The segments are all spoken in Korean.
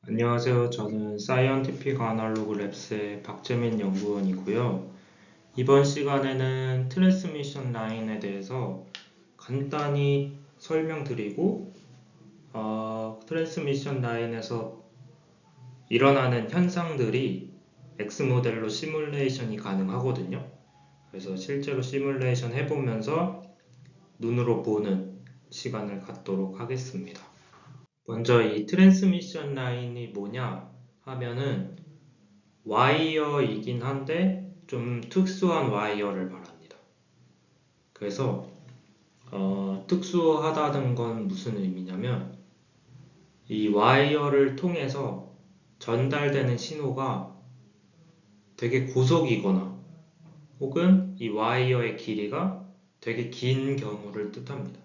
안녕하세요. 저는 사이언티픽 아날로그 랩스의 박재민 연구원이고요. 이번 시간에는 트랜스미션 라인에 대해서 간단히 설명드리고, 트랜스미션 라인에서 일어나는 현상들이 X모델로 시뮬레이션이 가능하거든요. 그래서 실제로 시뮬레이션 해보면서 눈으로 보는 시간을 갖도록 하겠습니다. 먼저 이 트랜스미션 라인이 뭐냐 하면은 와이어이긴 한데 좀 특수한 와이어를 말합니다. 그래서 특수하다는 건 무슨 의미냐면 이 와이어를 통해서 전달되는 신호가 되게 고속이거나 혹은 이 와이어의 길이가 되게 긴 경우를 뜻합니다.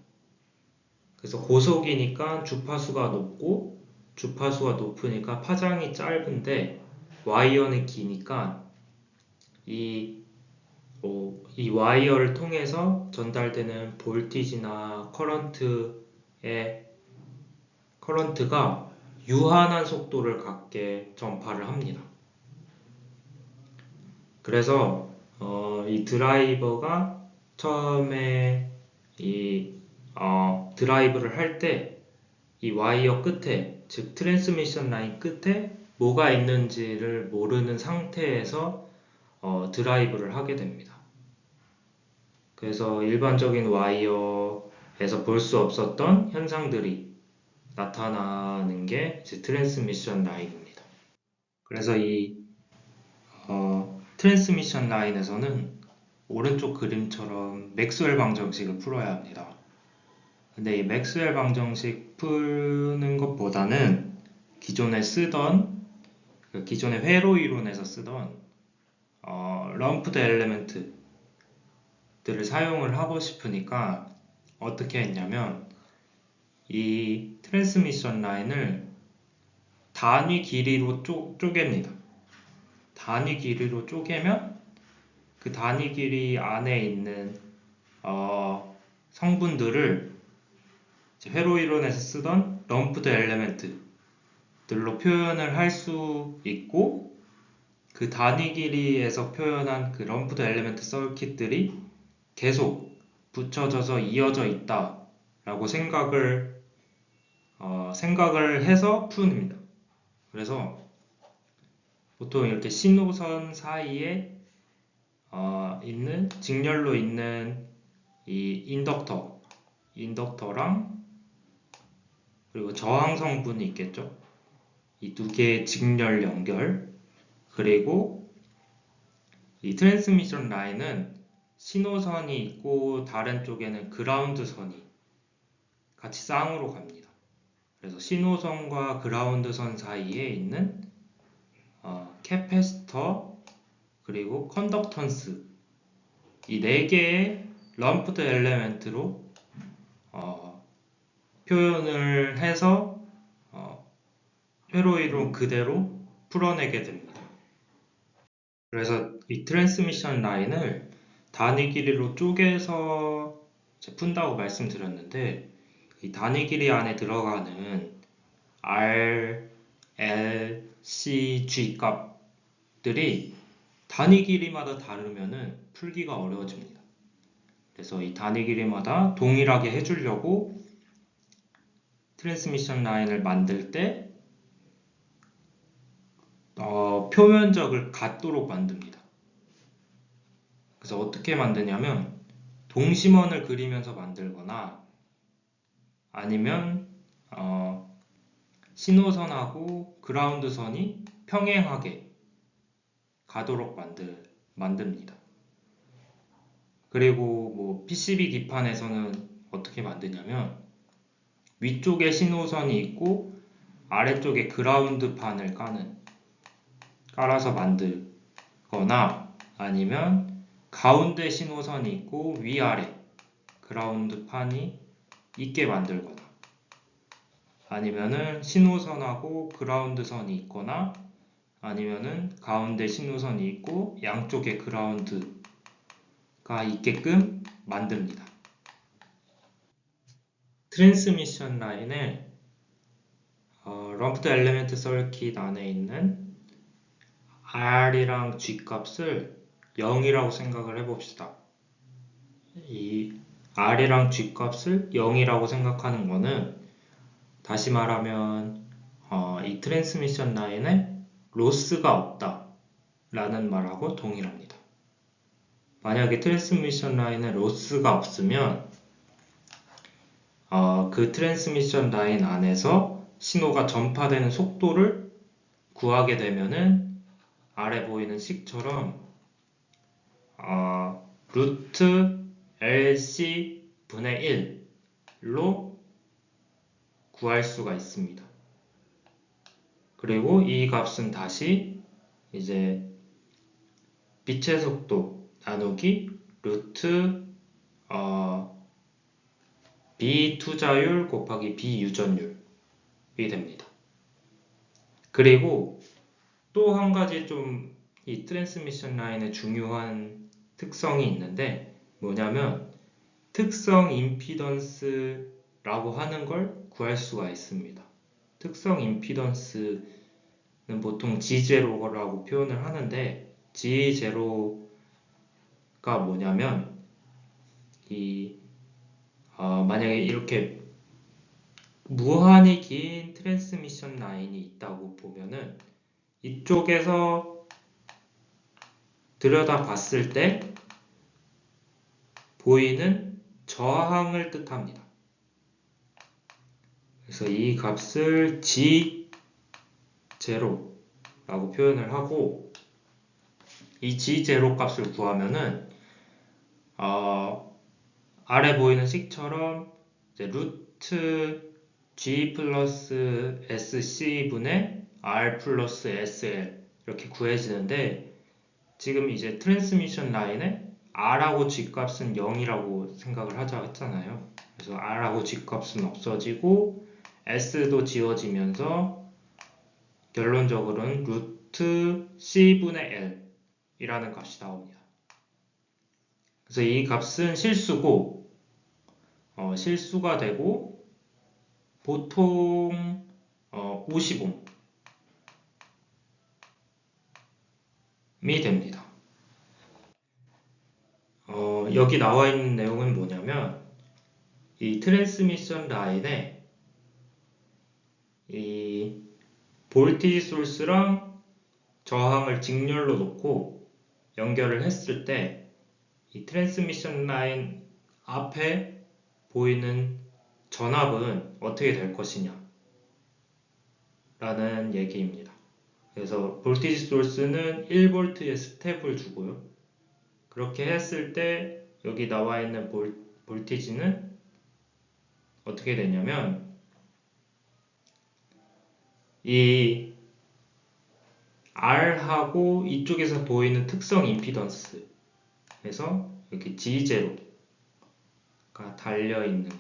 그래서 고속이니까 주파수가 높고 주파수가 높으니까 파장이 짧은데 와이어는 기니까 이 와이어를 통해서 전달되는 볼티지나 커런트가 유한한 속도를 갖게 전파를 합니다. 그래서 이 드라이버가 처음에 드라이브를 할 때 이 와이어 끝에, 즉 트랜스미션 라인 끝에 뭐가 있는지를 모르는 상태에서 드라이브를 하게 됩니다. 그래서 일반적인 와이어에서 볼 수 없었던 현상들이 나타나는 게 이제 트랜스미션 라인입니다. 그래서 이 트랜스미션 라인에서는 오른쪽 그림처럼 맥스웰 방정식을 풀어야 합니다. 근데 이 맥스웰 방정식 푸는 것보다는 기존에 기존의 회로 이론에서 쓰던 럼프드 엘리멘트들을 사용을 하고 싶으니까 어떻게 했냐면 이 트랜스미션 라인을 단위 길이로 쪼갭니다. 단위 길이로 쪼개면 그 단위 길이 안에 있는 성분들을 회로 이론에서 쓰던 럼프드 엘리멘트들로 표현을 할 수 있고, 그 단위 길이에서 표현한 그 럼프드 엘리멘트 서킷들이 계속 붙여져서 이어져 있다라고 생각을 해서 풉니다. 그래서 보통 이렇게 신호선 사이에 있는 직렬로 있는 이 인덕터랑 그리고 저항 성분이 있겠죠. 이 두 개의 직렬 연결, 그리고 이 트랜스미션 라인은 신호선이 있고 다른 쪽에는 그라운드 선이 같이 쌍으로 갑니다. 그래서 신호선과 그라운드 선 사이에 있는 캐패시터 그리고 컨덕턴스, 이 네 개의 럼프드 엘리멘트로 표현을 해서 회로 이론 그대로 풀어내게 됩니다. 그래서 이 트랜스미션 라인을 단위 길이로 쪼개서 푼다고 말씀드렸는데, 이 단위 길이 안에 들어가는 R, L, C, G 값들이 단위 길이마다 다르면은 풀기가 어려워집니다. 그래서 이 단위 길이마다 동일하게 해주려고 트랜스미션 라인을 만들 때 표면적을 같도록 만듭니다. 그래서 어떻게 만드냐면 동심원을 그리면서 만들거나 아니면 신호선하고 그라운드선이 평행하게 가도록 만듭니다. 그리고 뭐 PCB 기판에서는 어떻게 만드냐면 위쪽에 신호선이 있고 아래쪽에 그라운드판을 깔아서 만들거나, 아니면 가운데 신호선이 있고 위아래 그라운드판이 있게 만들거나, 아니면은 신호선하고 그라운드선이 있거나, 아니면은 가운데 신호선이 있고 양쪽에 그라운드가 있게끔 만듭니다. 트랜스미션 라인을 럼프드 엘리멘트 서킷 안에 있는 R이랑 G 값을 0이라고 생각을 해봅시다. 이 R이랑 G 값을 0이라고 생각하는 거는 다시 말하면 이 트랜스미션 라인에 로스가 없다 라는 말하고 동일합니다. 만약에 트랜스미션 라인에 로스가 없으면 그 트랜스미션 라인 안에서 신호가 전파되는 속도를 구하게 되면은 아래 보이는 식처럼 루트 LC 분의 1로 구할 수가 있습니다. 그리고 이 값은 다시 이제 빛의 속도 나누기 루트 B 투자율 곱하기 B 유전율이 됩니다. 그리고 또 한 가지 좀 이 트랜스미션 라인의 중요한 특성이 있는데 뭐냐면 특성 임피던스라고 하는 걸 구할 수가 있습니다. 특성 임피던스는 보통 G0라고 표현을 하는데 G0가 뭐냐면 만약에 이렇게 무한히 긴 트랜스미션 라인이 있다고 보면은 이쪽에서 들여다 봤을 때 보이는 저항을 뜻합니다. 그래서 이 값을 G0라고 표현을 하고 이 G0 값을 구하면은 아래 보이는 식처럼 이제 루트 G 플러스 SC 분의 R 플러스 SL 이렇게 구해지는데 지금 이제 트랜스미션 라인에 R하고 G 값은 0이라고 생각을 하자 했잖아요. 그래서 R하고 G 값은 없어지고 S도 지워지면서 결론적으로는 루트 C분의 L 이라는 값이 나옵니다. 그래서 이 값은 실수고 실수가 되고 보통 50옴이 됩니다. 여기 나와 있는 내용은 뭐냐면 이 트랜스미션 라인에 이 볼티지 소스랑 저항을 직렬로 놓고 연결을 했을 때 이 트랜스미션 라인 앞에 보이는 전압은 어떻게 될 것이냐 라는 얘기입니다. 그래서 볼티지 소스는 1V의 스텝을 주고요. 그렇게 했을 때 여기 나와 있는 볼티지는 어떻게 되냐면 이 R하고 이쪽에서 보이는 특성 임피던스 그래서 여기 G0가 달려있는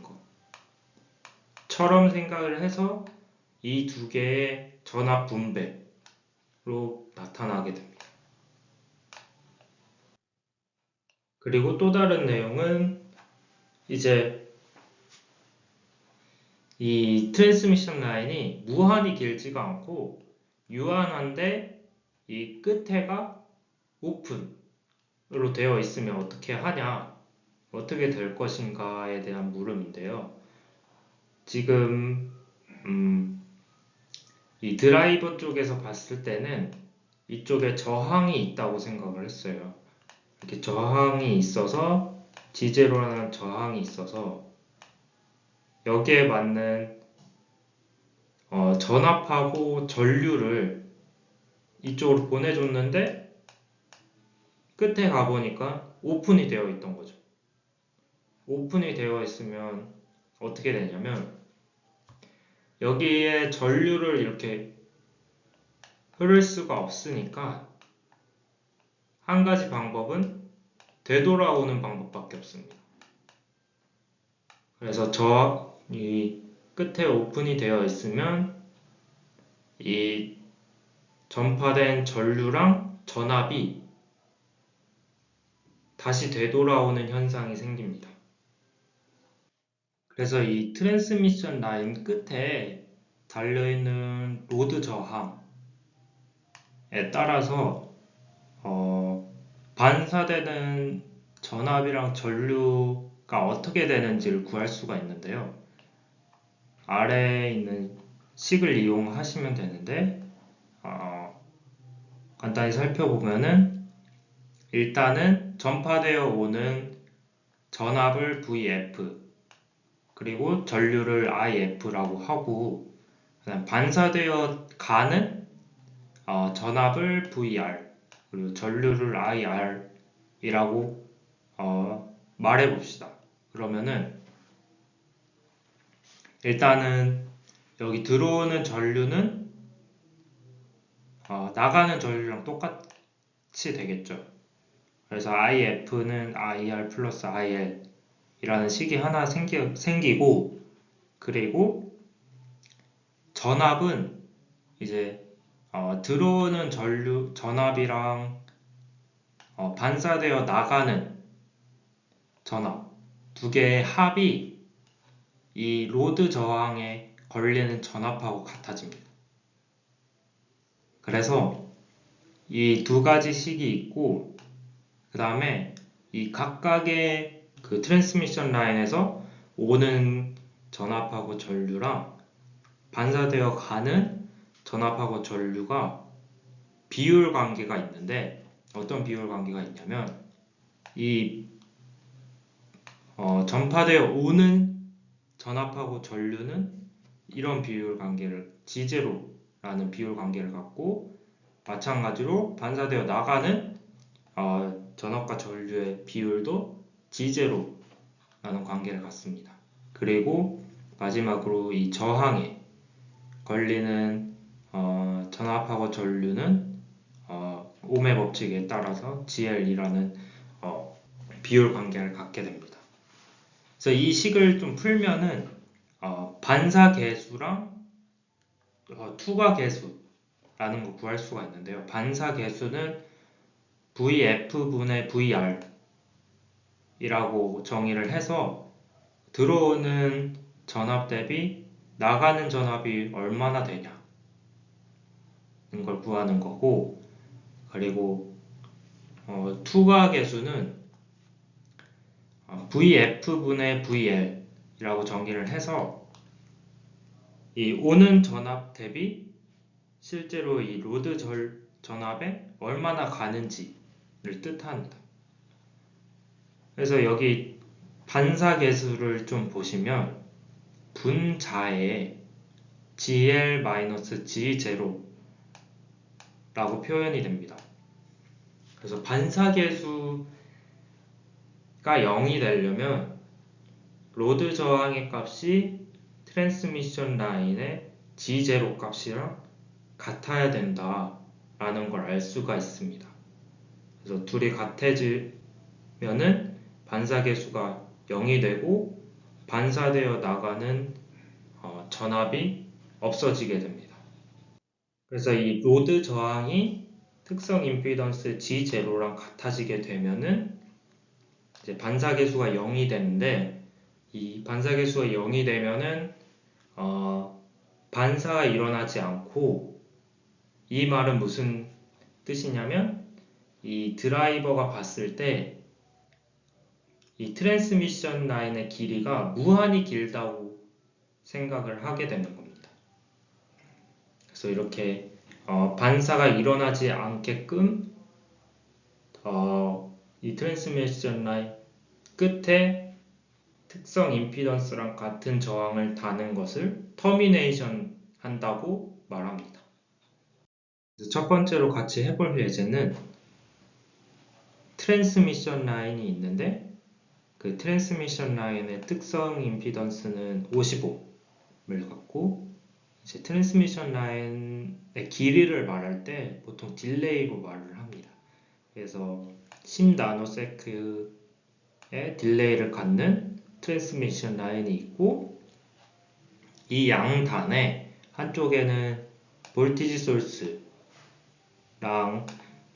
것처럼 생각을 해서 이 두 개의 전압 분배로 나타나게 됩니다. 그리고 또 다른 내용은 이제 이 트랜스미션 라인이 무한히 길지가 않고 유한한데 이 끝에가 오픈으로 되어 있으면 어떻게 하냐, 어떻게 될 것인가에 대한 물음인데요. 지금 이 드라이버 쪽에서 봤을 때는 이쪽에 저항이 있다고 생각을 했어요. 이렇게 저항이 있어서 G0라는 저항이 있어서 여기에 맞는 전압하고 전류를 이쪽으로 보내줬는데 끝에 가보니까 오픈이 되어 있던 거죠. 오픈이 되어 있으면 어떻게 되냐면 여기에 전류를 이렇게 흐를 수가 없으니까 한 가지 방법은 되돌아오는 방법밖에 없습니다. 그래서 이 끝에 오픈이 되어 있으면 이 전파된 전류랑 전압이 다시 되돌아오는 현상이 생깁니다. 그래서 이 트랜스미션 라인 끝에 달려있는 로드 저항에 따라서 반사되는 전압이랑 전류가 어떻게 되는지를 구할 수가 있는데요. 아래에 있는 식을 이용하시면 되는데 간단히 살펴보면은 일단은 전파되어 오는 전압을 VF 그리고 전류를 IF라고 하고 그다음 반사되어 가는 전압을 VR 그리고 전류를 IR이라고 말해 봅시다. 그러면은 일단은 여기 들어오는 전류는 나가는 전류랑 똑같이 되겠죠. 그래서 IF는 IR 플러스 IL 이라는 식이 하나 생기고 그리고 전압은 이제 들어오는 전류 전압이랑 반사되어 나가는 전압 두 개의 합이 이 로드 저항에 걸리는 전압하고 같아집니다. 그래서 이 두 가지 식이 있고 그 다음에 이 각각의 그 트랜스미션 라인에서 오는 전압하고 전류랑 반사되어 가는 전압하고 전류가 비율 관계가 있는데 어떤 비율 관계가 있냐면 이 전파되어 오는 전압하고 전류는 이런 비율 관계를 G0라는 비율 관계를 갖고 마찬가지로 반사되어 나가는 전압과 전류의 비율도 G0라는 관계를 갖습니다. 그리고 마지막으로 이 저항에 걸리는 전압하고 전류는 옴의 법칙에 따라서 GL이라는 비율 관계를 갖게 됩니다. 그래서 이 식을 좀 풀면은 반사 계수랑 투과 계수라는 거 구할 수가 있는데요. 반사 계수는 VF분의 VR 이라고 정의를 해서 들어오는 전압 대비 나가는 전압이 얼마나 되냐는 걸 구하는 거고 그리고 투과 계수는 VF분의 VL 이라고 정의를 해서 이 오는 전압 대비 실제로 이 로드 전압에 얼마나 가는지를 뜻합니다. 그래서 여기 반사 계수를 좀 보시면 분자에 GL-G0 라고 표현이 됩니다. 그래서 반사 계수가 0이 되려면 로드 저항의 값이 트랜스미션 라인의 G0 값이랑 같아야 된다 라는 걸 알 수가 있습니다. 그래서 둘이 같아지면은 반사 계수가 0이 되고 반사되어 나가는 전압이 없어지게 됩니다. 그래서 이 로드 저항이 특성 임피던스 G0랑 같아지게 되면은 이제 반사 계수가 0이 되는데 이 반사 계수가 0이 되면은 반사가 일어나지 않고 이 말은 무슨 뜻이냐면 이 드라이버가 봤을 때 이 트랜스미션 라인의 길이가 무한히 길다고 생각을 하게 되는 겁니다. 그래서 이렇게 반사가 일어나지 않게끔 이 트랜스미션 라인 끝에 특성 임피던스랑 같은 저항을 다는 것을 터미네이션 한다고 말합니다. 첫 번째로 같이 해볼 예제는 트랜스미션 라인이 있는데 그 트랜스미션 라인의 특성 임피던스는 55를 갖고 이제 트랜스미션 라인의 길이를 말할 때 보통 딜레이로 말을 합니다. 그래서 10나노세크의 딜레이를 갖는 트랜스미션 라인이 있고 이 양단에 한쪽에는 볼티지 소스랑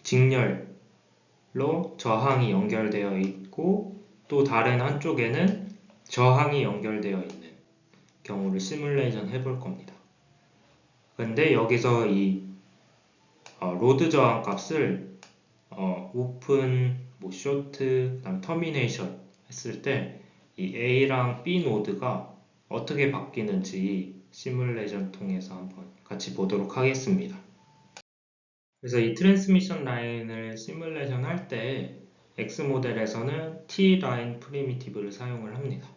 직렬로 저항이 연결되어 있고 또 다른 한쪽에는 저항이 연결되어 있는 경우를 시뮬레이션 해볼 겁니다. 근데 여기서 이 로드 저항 값을 오픈, 쇼트, 그다음 터미네이션 했을 때 이 A랑 B 노드가 어떻게 바뀌는지 시뮬레이션 통해서 한번 같이 보도록 하겠습니다. 그래서 이 트랜스미션 라인을 시뮬레이션 할 때 X 모델에서는 T 라인 프리미티브를 사용을 합니다.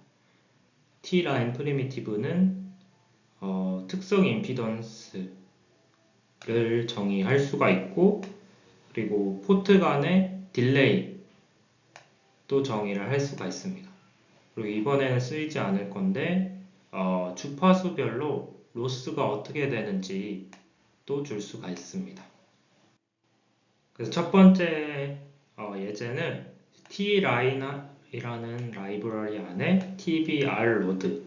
T 라인 프리미티브는 특성 임피던스를 정의할 수가 있고, 그리고 포트 간의 딜레이도 정의를 할 수가 있습니다. 그리고 이번에는 쓰이지 않을 건데 주파수별로 로스가 어떻게 되는지 또 줄 수가 있습니다. 그래서 첫 번째 예제는 T-Line이라는 라이브러리 안에 TBR-Load의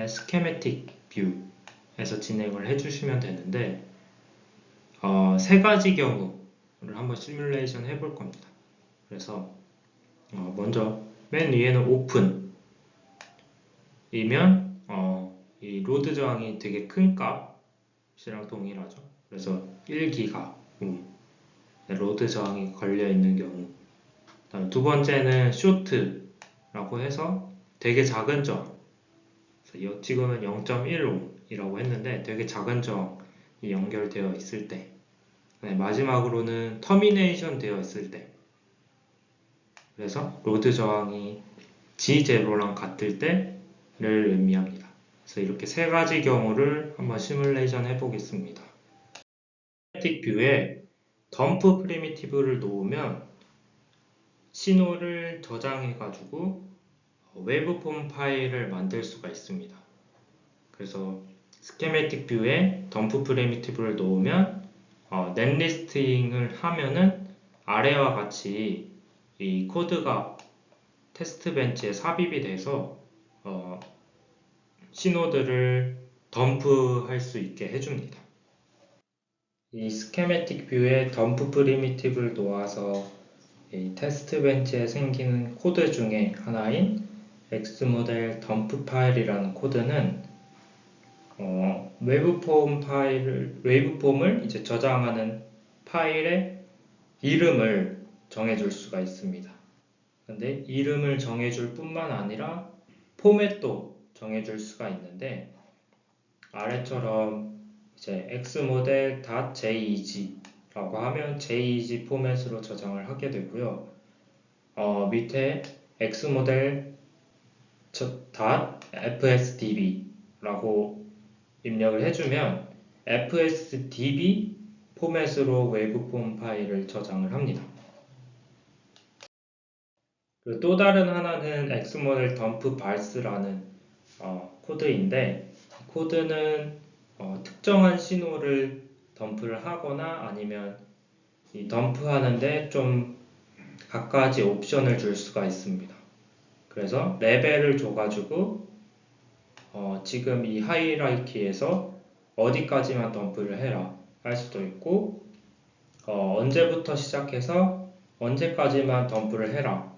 스케매틱 뷰에서 진행을 해주시면 되는데 세 가지 경우를 한번 시뮬레이션 해볼 겁니다. 그래서 먼저 맨 위에는 오픈이면 이 로드 저항이 되게 큰 값이랑 동일하죠. 그래서 1기가 로드 저항이 걸려 있는 경우. 다음 두 번째는 쇼트라고 해서 되게 작은 저항. 지금은 0.15이라고 했는데 되게 작은 저항이 연결되어 있을 때. 마지막으로는 터미네이션 되어 있을 때. 그래서 로드 저항이 G0랑 같을 때를 의미합니다. 그래서 이렇게 세 가지 경우를 한번 시뮬레이션 해보겠습니다. 스태틱 뷰에 덤프 프리미티브를 놓으면 신호를 저장해가지고 웨브폼 파일을 만들 수가 있습니다. 그래서 스케매틱 뷰에 덤프 프리미티브를 놓으면 넷리스팅을 하면은 아래와 같이 이 코드가 테스트 벤치에 삽입이 돼서 신호들을 덤프할 수 있게 해줍니다. 이 스케매틱 뷰에 덤프 프리미티브를 놓아서 이 테스트 벤치에 생기는 코드 중에 하나인 X모델 덤프 파일이라는 코드는 웨브폼을 이제 저장하는 파일의 이름을 정해줄 수가 있습니다. 근데 이름을 정해줄 뿐만 아니라 포맷도 정해줄 수가 있는데 아래처럼 이제 xmodel.jeg라고 하면 jeg 포맷으로 저장을 하게 되고요. 밑에 xmodel.fsdb라고 입력을 해주면 fsdb 포맷으로 웨브폼 파일을 저장을 합니다. 그리고 또 다른 하나는 xmodel dump bars라는 코드인데 코드는 특정한 신호를 덤프를 하거나 아니면 이 덤프하는데 좀 갖가지 옵션을 줄 수가 있습니다. 그래서 레벨을 줘가지고 지금 이 하이라이키에서 어디까지만 덤프를 해라 할 수도 있고 언제부터 시작해서 언제까지만 덤프를 해라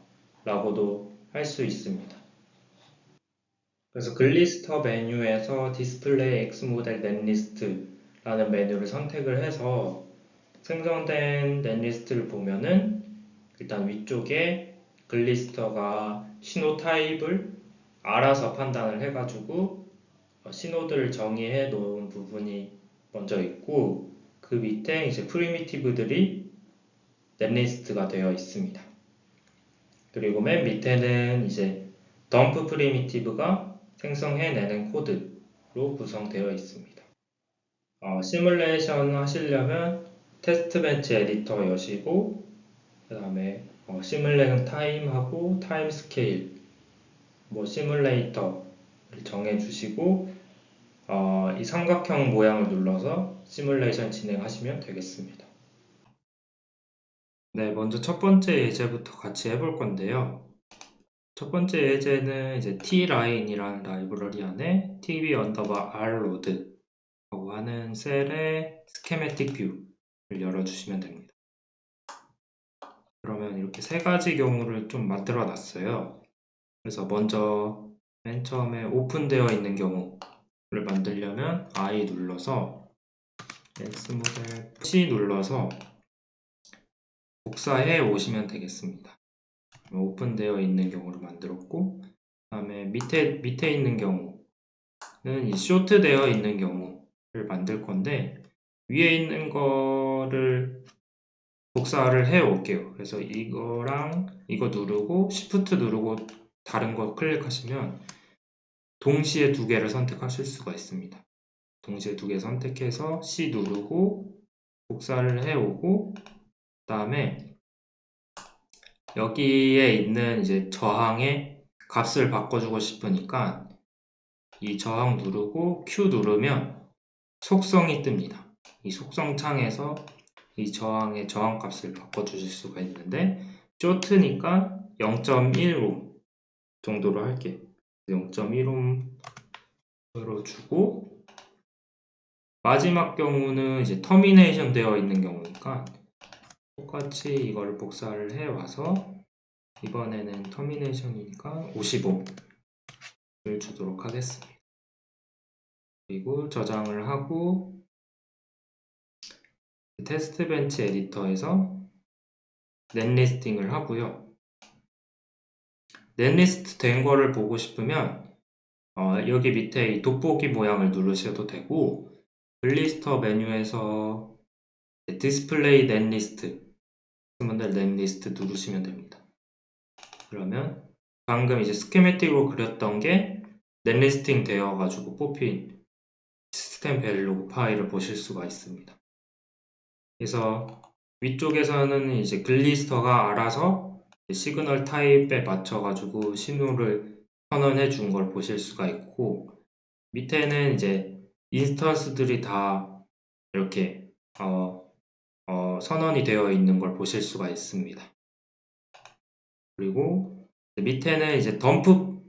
라고도 할 수 있습니다. 그래서 글리스터 메뉴에서 디스플레이 X모델 넷리스트라는 메뉴를 선택을 해서 생성된 넷리스트를 보면은 일단 위쪽에 글리스터가 신호 타입을 알아서 판단을 해가지고 신호들을 정의해 놓은 부분이 먼저 있고 그 밑에 이제 프리미티브들이 넷리스트가 되어 있습니다. 그리고 맨 밑에는 이제 덤프 프리미티브가 생성해내는 코드로 구성되어 있습니다. 시뮬레이션 하시려면 테스트 벤치 에디터 여시고 그 다음에 시뮬레이션 타임하고 타임 스케일 시뮬레이터를 정해주시고 이 삼각형 모양을 눌러서 시뮬레이션 진행하시면 되겠습니다. 네, 먼저 첫 번째 예제부터 같이 해볼 건데요. 첫 번째 예제는 이제 T-Line이라는 라이브러리 안에 tb_rload라고 하는 셀의 스케매틱 뷰를 열어주시면 됩니다. 그러면 이렇게 세 가지 경우를 좀 만들어 놨어요. 그래서 먼저 맨 처음에 오픈되어 있는 경우를 만들려면 I 눌러서 X 모델 C 눌러서 복사해 오시면 되겠습니다. 오픈되어 있는 경우를 만들었고, 그 다음에 밑에 있는 경우는 이 쇼트되어 있는 경우를 만들 건데, 위에 있는 거를 복사를 해 올게요. 그래서 이거랑 이거 누르고 Shift 누르고 다른 거 클릭하시면 동시에 두 개를 선택하실 수가 있습니다. 동시에 두 개 선택해서 C 누르고 복사를 해 오고, 그 다음에 여기에 있는 이제 저항의 값을 바꿔주고 싶으니까 이 저항 누르고 Q 누르면 속성이 뜹니다. 이 속성 창에서 이 저항의 저항값을 바꿔주실 수가 있는데, 쇼트니까 0.1옴 정도로 할게요. 0.1옴으로 주고, 마지막 경우는 이제 터미네이션 되어 있는 경우니까 똑같이 이걸 복사를 해 와서 이번에는 터미네이션이니까 50옴을 주도록 하겠습니다. 그리고 저장을 하고 테스트 벤치 에디터에서 넷리스팅을 하고요. 넷리스트 된 거를 보고 싶으면 여기 밑에 이 돋보기 모양을 누르셔도 되고, 블리스터 메뉴에서 디스플레이 넷리스트 넷리스트 누르시면 됩니다. 그러면 방금 이제 스케매틱으로 그렸던 게 넷리스팅 되어 가지고 뽑힌 시스템 밸류 파일을 보실 수가 있습니다. 그래서 위쪽에서는 이제 글리스터가 알아서 시그널 타입에 맞춰 가지고 신호를 선언해 준 걸 보실 수가 있고, 밑에는 이제 인스턴스들이 다 이렇게 선언이 되어 있는 걸 보실 수가 있습니다. 그리고 밑에는 이제 덤프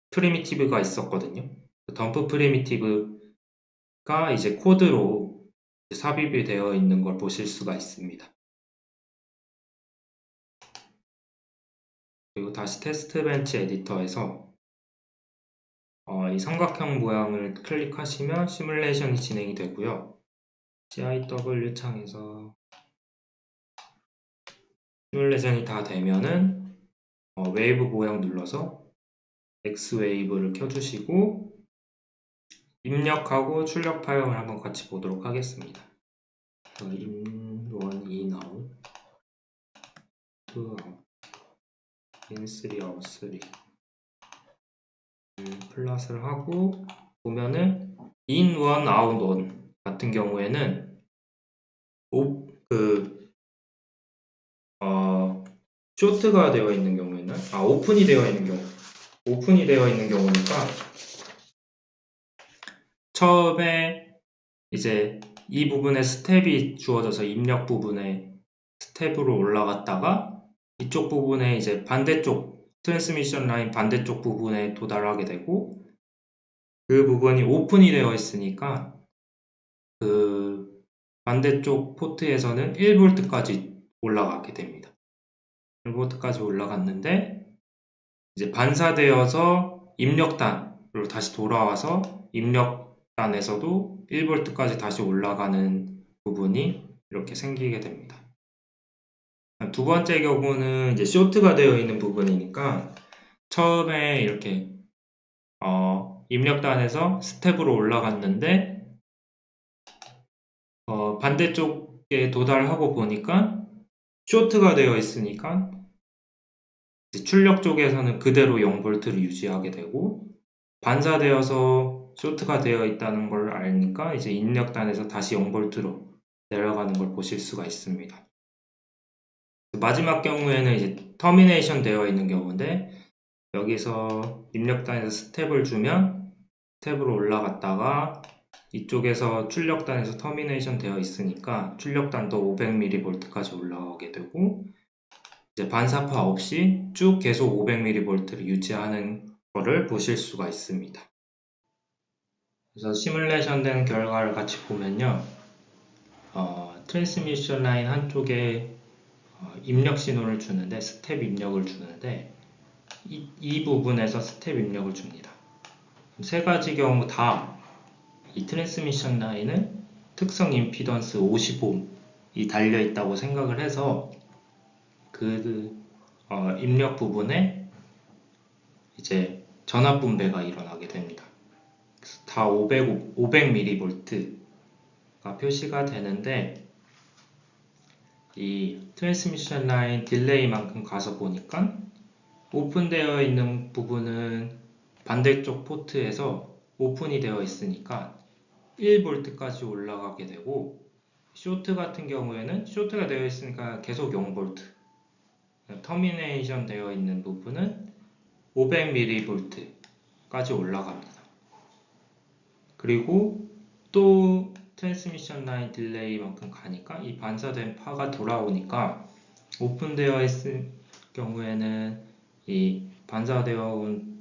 프리미티브가 있었거든요. 덤프 프리미티브가 이제 코드로 삽입이 되어 있는 걸 보실 수가 있습니다. 그리고 다시 테스트 벤치 에디터에서 이 삼각형 모양을 클릭하시면 시뮬레이션이 진행이 되고요. CIW 창에서 시뮬레이션이 다 되면은 웨이브 모양 눌러서 X 웨이브를 켜주시고 입력하고 출력 파형을 한번 같이 보도록 하겠습니다. in 1, in out, 2 out, in 3 out, 3 플러스를 하고 보면은 in 1, out 1 같은 경우에는 쇼트가 되어 있는 경우에는 오픈이 되어 있는 경우니까 처음에 이제 이 부분에 스텝이 주어져서 입력 부분에 스텝으로 올라갔다가 이쪽 부분에 이제 반대쪽 트랜스미션 라인 반대쪽 부분에 도달하게 되고, 그 부분이 오픈이 되어 있으니까 그 반대쪽 포트에서는 1V까지 올라가게 됩니다. 1V까지 올라갔는데 이제 반사되어서 입력단으로 다시 돌아와서 입력단에서도 1V까지 다시 올라가는 부분이 이렇게 생기게 됩니다. 두 번째 경우는 이제 쇼트가 되어 있는 부분이니까 처음에 이렇게 입력단에서 스텝으로 올라갔는데 반대쪽에 도달하고 보니까 쇼트가 되어 있으니까 출력 쪽에서는 그대로 0V를 유지하게 되고, 반사되어서 쇼트가 되어 있다는 걸 알니까 이제 입력단에서 다시 0V로 내려가는 걸 보실 수가 있습니다. 마지막 경우에는 이제 터미네이션 되어 있는 경우인데, 여기서 입력단에서 스텝을 주면 스텝으로 올라갔다가 이쪽에서 출력단에서 터미네이션 되어 있으니까 출력단도 500mV까지 올라가게 되고, 이제 반사파 없이 쭉 계속 500mV를 유지하는 거를 보실 수가 있습니다. 그래서 시뮬레이션 된 결과를 같이 보면요, 트랜스미션 라인 한쪽에 입력 신호를 주는데, 스텝 입력을 주는데 이 부분에서 스텝 입력을 줍니다. 세 가지 경우 다 이 트랜스미션 라인은 특성 임피던스 50옴이 달려 있다고 생각을 해서 입력 부분에 이제 전압 분배가 일어나게 됩니다. 그래서 다 500mV가 표시가 되는데 이 트랜스미션 라인 딜레이만큼 가서 보니까 오픈되어 있는 부분은 반대쪽 포트에서 오픈이 되어 있으니까 1V까지 올라가게 되고 쇼트 같은 경우에는 쇼트가 되어 있으니까 계속 0V 터미네이션 되어 있는 부분은 500mV까지 올라갑니다. 그리고 또 트랜스미션 라인 딜레이만큼 가니까 이 반사된 파가 돌아오니까 오픈되어 있을 경우에는 이 반사되어 온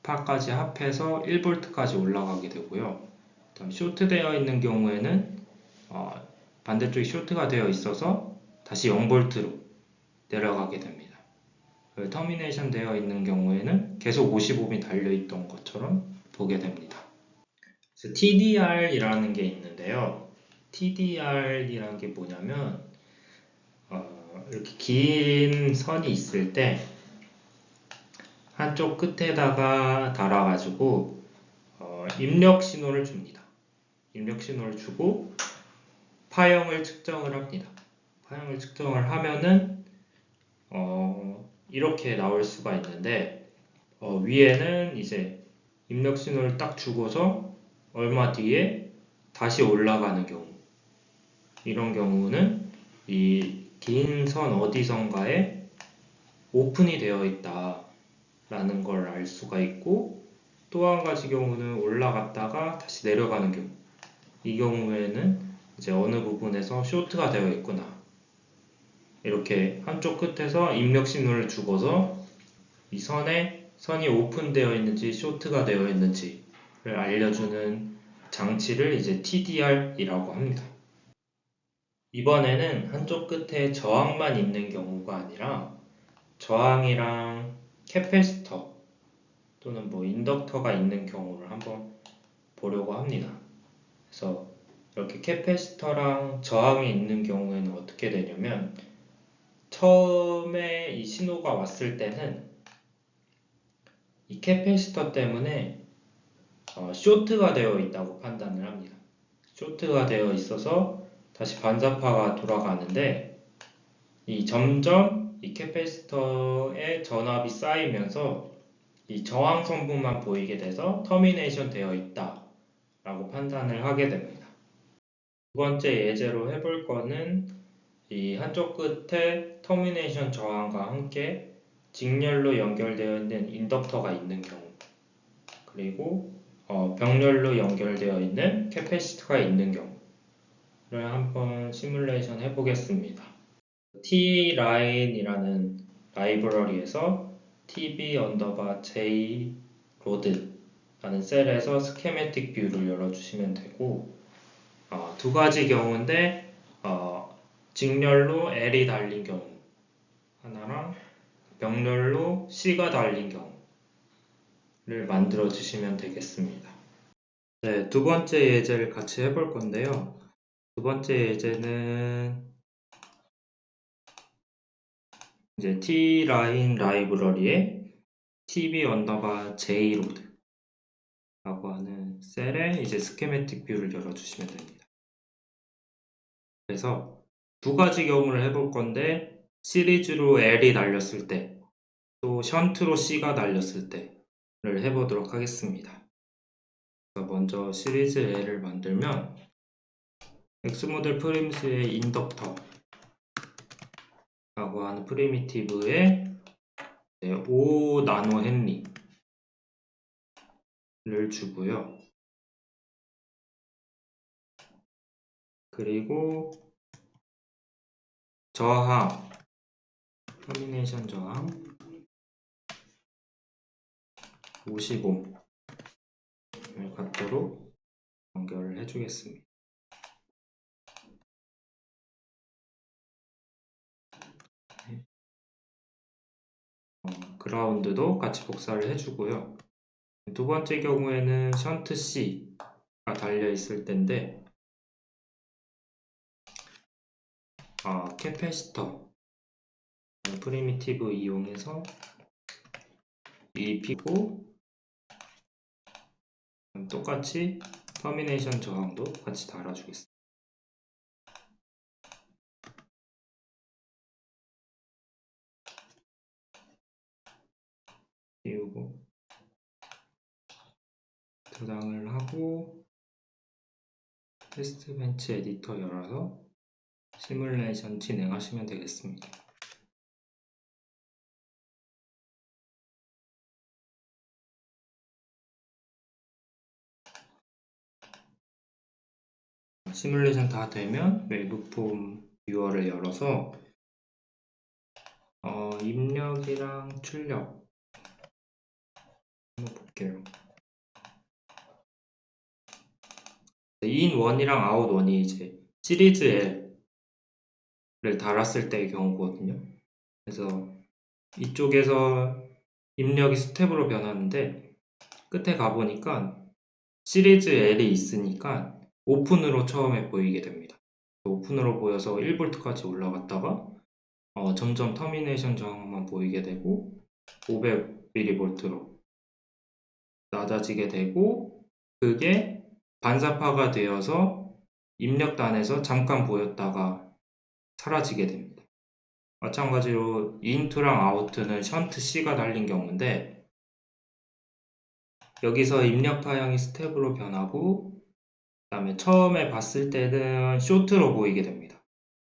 파까지 합해서 1V까지 올라가게 되고요. 다음 쇼트되어 있는 경우에는 반대쪽이 쇼트가 되어 있어서 다시 0V로 내려가게 됩니다. 터미네이션 되어 있는 경우에는 계속 55이 달려있던 것처럼 보게 됩니다. 그래서 TDR이라는 게 있는데요. TDR이라는 게 뭐냐면 이렇게 긴 선이 있을 때 한쪽 끝에다가 달아가지고 입력 신호를 줍니다. 입력 신호를 주고 파형을 측정을 합니다. 파형을 측정을 하면은 이렇게 나올 수가 있는데 위에는 이제 입력 신호를 딱 주고서 얼마 뒤에 다시 올라가는 경우, 이런 경우는 이 긴 선 어디선가에 오픈이 되어 있다 라는 걸 알 수가 있고, 또 한 가지 경우는 올라갔다가 다시 내려가는 경우, 이 경우에는 이제 어느 부분에서 쇼트가 되어 있구나, 이렇게 한쪽 끝에서 입력 신호를 주고서 이 선이 오픈되어 있는지 쇼트가 되어 있는지를 알려주는 장치를 이제 TDR이라고 합니다. 이번에는 한쪽 끝에 저항만 있는 경우가 아니라 저항이랑 캐패시터 또는 인덕터가 있는 경우를 한번 보려고 합니다. 그래서 이렇게 캐패시터랑 저항이 있는 경우에는 어떻게 되냐면, 처음에 이 신호가 왔을 때는 이 캐패시터 때문에 쇼트가 되어 있다고 판단을 합니다. 쇼트가 되어 있어서 다시 반사파가 돌아가는데, 점점 이 캐패시터의 전압이 쌓이면서 이 저항 성분만 보이게 돼서 터미네이션 되어 있다 라고 판단을 하게 됩니다. 두 번째 예제로 해볼 거는 이 한쪽 끝에 터미네이션 저항과 함께 직렬로 연결되어 있는 인덕터가 있는 경우, 그리고 병렬로 연결되어 있는 캐패시터가 있는 경우를 한번 시뮬레이션 해보겠습니다. T-Line이라는 라이브러리에서 tb_j 로드라는 셀에서 스케매틱 뷰를 열어주시면 되고, 두 가지 경우인데 직렬로 L이 달린 경우 하나랑 병렬로 C가 달린 경우를 만들어 주시면 되겠습니다. 네, 두 번째 예제를 같이 해볼 건데요. 두 번째 예제는 이제 T-Line 라이브러리에 tb_j 로드라고 하는 셀에 이제 스케매틱 뷰를 열어주시면 됩니다. 그래서 두 가지 경우를 해볼 건데, 시리즈로 L이 달렸을 때, 또 션트로 C가 달렸을 때를 해보도록 하겠습니다. 먼저 시리즈 L을 만들면 X모델 프리미티브의 인덕터 라고 하는 프리미티브에 5 나노 헨리를 주고요. 그리고 저항, 터미네이션 저항 50옴을 갖도록 연결을 해주겠습니다. 그라운드도 같이 복사를 해주고요. 두 번째 경우에는 션트 C가 달려 있을 텐데, 캐패시터 프리미티브 이용해서 입히고 똑같이 터미네이션 저항도 같이 달아주겠습니다. 띄우고 저장을 하고 테스트 벤치 에디터 열어서 시뮬레이션 진행하시면 되겠습니다. 시뮬레이션 다 되면 웨브폼 뷰어를 열어서 입력이랑 출력 한번 볼게요. in1이랑 out1이 이제 시리즈 L을 달았을 때의 경우거든요. 그래서 이쪽에서 입력이 스텝으로 변하는데 끝에 가보니까 시리즈 L이 있으니까 오픈으로 처음에 보이게 됩니다. 오픈으로 보여서 1V까지 올라갔다가 점점 터미네이션 저항만 보이게 되고 500mV로 낮아지게 되고 그게 반사파가 되어서 입력단에서 잠깐 보였다가 사라지게 됩니다. 마찬가지로 인투랑 아웃은 션트 C가 달린 경우인데 여기서 입력 파형이 스텝으로 변하고 그 다음에 처음에 봤을 때는 쇼트로 보이게 됩니다.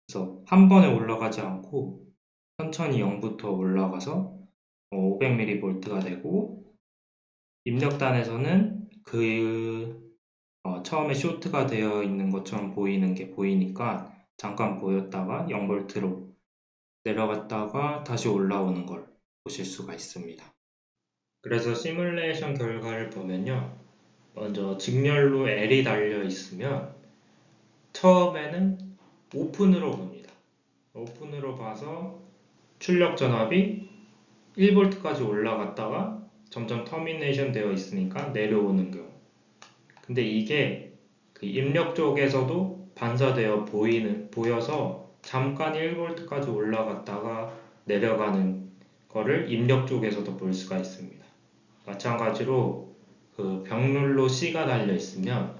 그래서 한 번에 올라가지 않고 천천히 0부터 올라가서 500mV가 되고 입력단에서는 처음에 쇼트가 되어 있는 것처럼 보이는 게 보이니까 잠깐 보였다가 0V로 내려갔다가 다시 올라오는 걸 보실 수가 있습니다. 그래서 시뮬레이션 결과를 보면요. 먼저 직렬로 L이 달려 있으면 처음에는 오픈으로 봅니다. 오픈으로 봐서 출력 전압이 1V까지 올라갔다가 점점 터미네이션 되어 있으니까 내려오는 경우. 근데 이게 그 입력 쪽에서도 반사되어 보여서 잠깐 1V까지 올라갔다가 내려가는 거를 입력 쪽에서도 볼 수가 있습니다. 마찬가지로 그 병룰로 C가 달려 있으면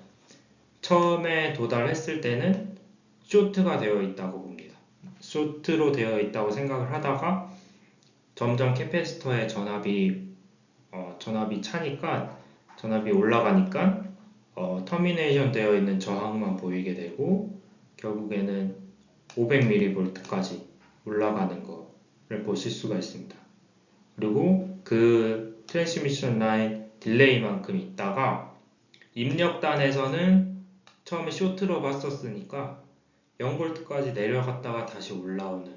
처음에 도달했을 때는 쇼트가 되어 있다고 봅니다. 쇼트로 되어 있다고 생각을 하다가 점점 캐패시터의 전압이 차니까 전압이 올라가니까 터미네이션 되어 있는 저항만 보이게 되고 결국에는 500mV까지 올라가는 거를 보실 수가 있습니다. 그리고 그 트랜스미션 라인 딜레이만큼 있다가 입력단에서는 처음에 쇼트로 봤었으니까 0V까지 내려갔다가 다시 올라오는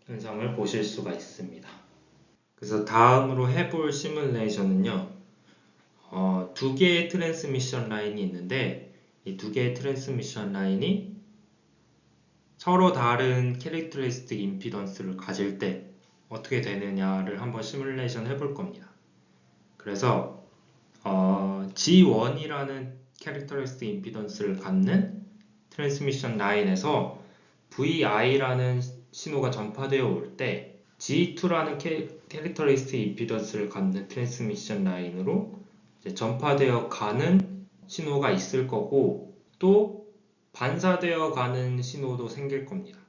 현상을 보실 수가 있습니다. 그래서 다음으로 해볼 시뮬레이션은요, 두 개의 트랜스미션 라인이 있는데 이 두 개의 트랜스미션 라인이 서로 다른 캐릭터리스틱 임피던스를 가질 때 어떻게 되느냐를 한번 시뮬레이션 해볼 겁니다. 그래서 G1이라는 캐릭터리스틱 임피던스를 갖는 트랜스미션 라인에서 VI라는 신호가 전파되어 올 때 G2라는 캐릭터리스틱 임피던스를 갖는 트랜스미션 라인으로 이제 전파되어 가는 신호가 있을 거고 또 반사되어 가는 신호도 생길 겁니다.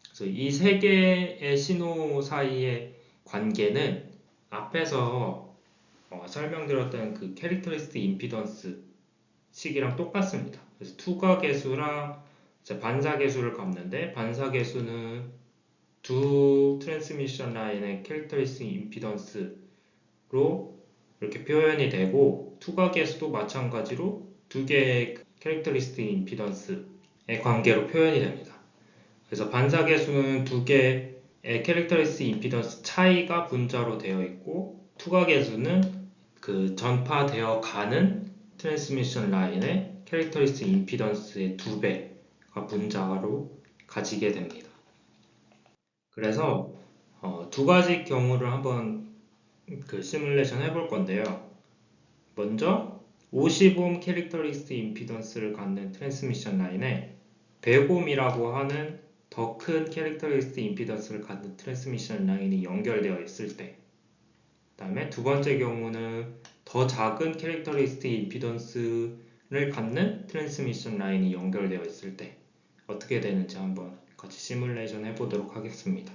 그래서 이 세 개의 신호 사이의 관계는 앞에서 설명드렸던 그 캐릭터리스틱 임피던스 식이랑 똑같습니다. 그래서 투과계수랑 반사계수를 갚는데 반사계수는 두 트랜스미션 라인의 캐릭터리스틱 임피던스로 이렇게 표현이 되고 투과계수도 마찬가지로 두 개의 캐릭터리스틱 임피던스의 관계로 표현이 됩니다. 그래서 반사계수는 두 개의 캐릭터리스틱 임피던스 차이가 분자로 되어 있고 투과계수는 그 전파되어 가는 트랜스미션 라인의 캐릭터리스틱 임피던스의 2배가 분자로 가지게 됩니다. 그래서 두 가지 경우를 한번 그 시뮬레이션 해볼 건데요. 먼저 50옴 캐릭터리스틱 임피던스를 갖는 트랜스미션 라인에 100옴이라고 하는 더 더 큰 캐릭터리스틱 임피던스를 갖는 트랜스미션 라인이 연결되어 있을 때, 그 다음에 두 번째 경우는 더 작은 캐릭터리스틱 임피던스를 갖는 트랜스미션 라인이 연결되어 있을 때 어떻게 되는지 한번 같이 시뮬레이션 해보도록 하겠습니다.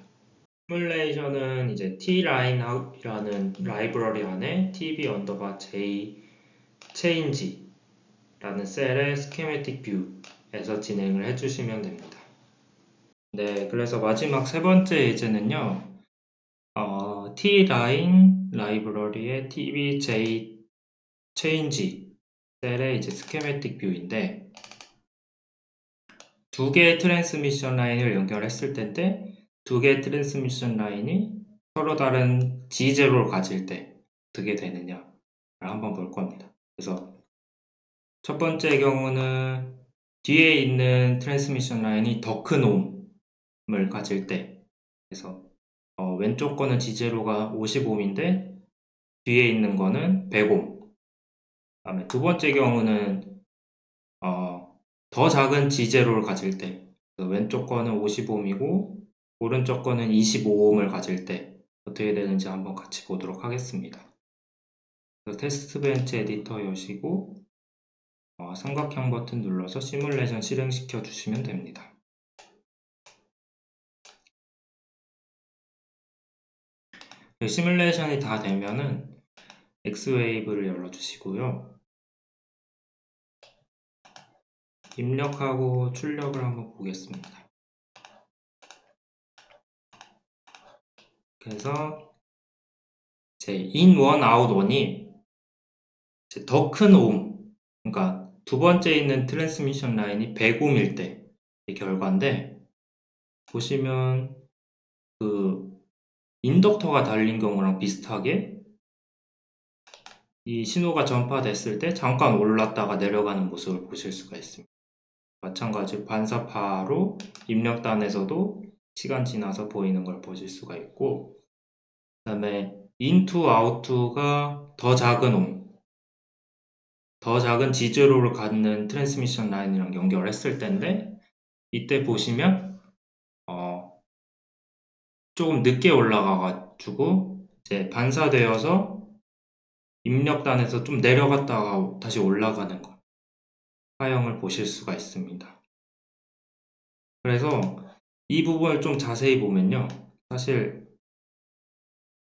시뮬레이션은 이제 tLine이라는 라이브러리 안에 tb_j change라는 셀의 스키매틱 뷰에서 진행을 해주시면 됩니다. 네, 그래서 마지막 세 번째 예제는요, tline 라이브러리의 tbj change 셀의 이제 스키매틱 뷰인데 두 개의 트랜스미션 라인을 연결했을 텐데 두 개의 트랜스미션 라인이 서로 다른 G0를 가질 때 어떻게 되느냐를 한번 볼 겁니다. 그래서 첫 번째 경우는 뒤에 있는 트랜스미션 라인이 더 큰 옴을 가질 때, 그래서 왼쪽 거는 G0가 50옴인데 뒤에 있는 거는 100옴. 그다음에 두 번째 경우는 더 작은 G0를 가질 때, 왼쪽 거는 50옴이고 오른쪽 거는 25옴을 가질 때 어떻게 되는지 한번 같이 보도록 하겠습니다. 테스트 벤치 에디터 여시고 삼각형 버튼 눌러서 시뮬레이션 실행시켜 주시면 됩니다. 시뮬레이션이 다 되면은 X웨이브를 열어주시고요. 입력하고 출력을 한번 보겠습니다. 그래서 이제 in 1, out 1이 더 큰 옴, 그러니까 두 번째 있는 트랜스미션 라인이 100옴일 때의 결과인데, 보시면 그 인덕터가 달린 경우랑 비슷하게 이 신호가 전파됐을 때 잠깐 올랐다가 내려가는 모습을 보실 수가 있습니다. 마찬가지로 반사파로 입력단에서도 시간 지나서 보이는 걸 보실 수가 있고, 그 다음에 인투 아웃투가 더 작은 옴, 더 작은 G0를 갖는 트랜스미션 라인이랑 연결했을 때인데, 이때 보시면 조금 늦게 올라가가지고 이제 반사되어서 입력단에서 좀 내려갔다가 다시 올라가는 거, 파형을 보실 수가 있습니다. 그래서 이 부분을 좀 자세히 보면요, 사실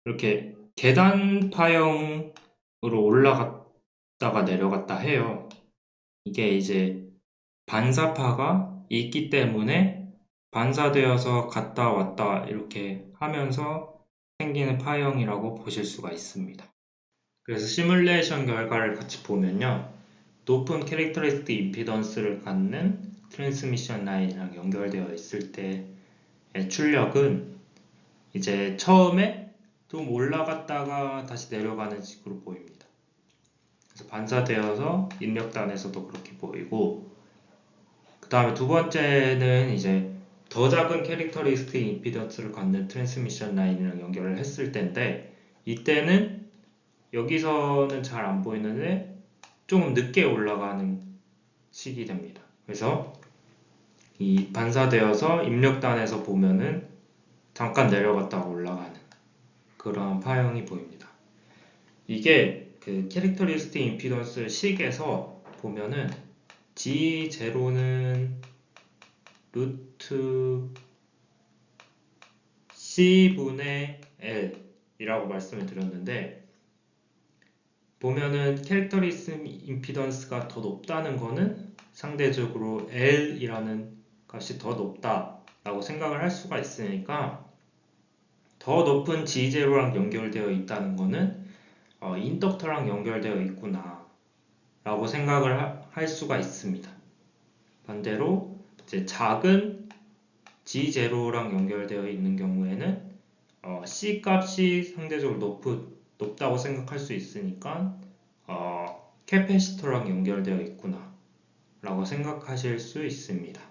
이렇게 계단 파형으로 올라갔다가 내려갔다 해요. 이게 이제 반사파가 있기 때문에 반사되어서 갔다 왔다 이렇게 하면서 생기는 파형이라고 보실 수가 있습니다. 그래서 시뮬레이션 결과를 같이 보면요, 높은 캐릭터리스틱 임피던스를 갖는 트랜스미션 라인이랑 연결되어 있을 때의 출력은 이제 처음에 좀 올라갔다가 다시 내려가는 식으로 보입니다. 그래서 반사되어서 입력단에서도 그렇게 보이고, 그 다음에 두 번째는 이제 더 작은 캐릭터리스틱 임피던스를 갖는 트랜스미션 라인이랑 연결을 했을 때인데, 이때는 여기서는 잘 안 보이는데 조금 늦게 올라가는 식이 됩니다. 그래서 이 반사되어서 입력단에서 보면은 잠깐 내려갔다가 올라가는 그런 파형이 보입니다. 이게 그 캐릭터리스틱 임피던스 식에서 보면은 G0는 루트 C분의 L 이라고 말씀을 드렸는데, 보면은 캐릭터리스틱 임피던스가 더 높다는 거는 상대적으로 L이라는 값이 더 높다라고 생각을 할 수가 있으니까, 더 높은 G0랑 연결되어 있다는 거는 인덕터랑 연결되어 있구나 라고 생각을 할 수가 있습니다. 반대로 이제 작은 G0랑 연결되어 있는 경우에는 C 값이 상대적으로 높다고 생각할 수 있으니까 캐패시터랑 연결되어 있구나 라고 생각하실 수 있습니다.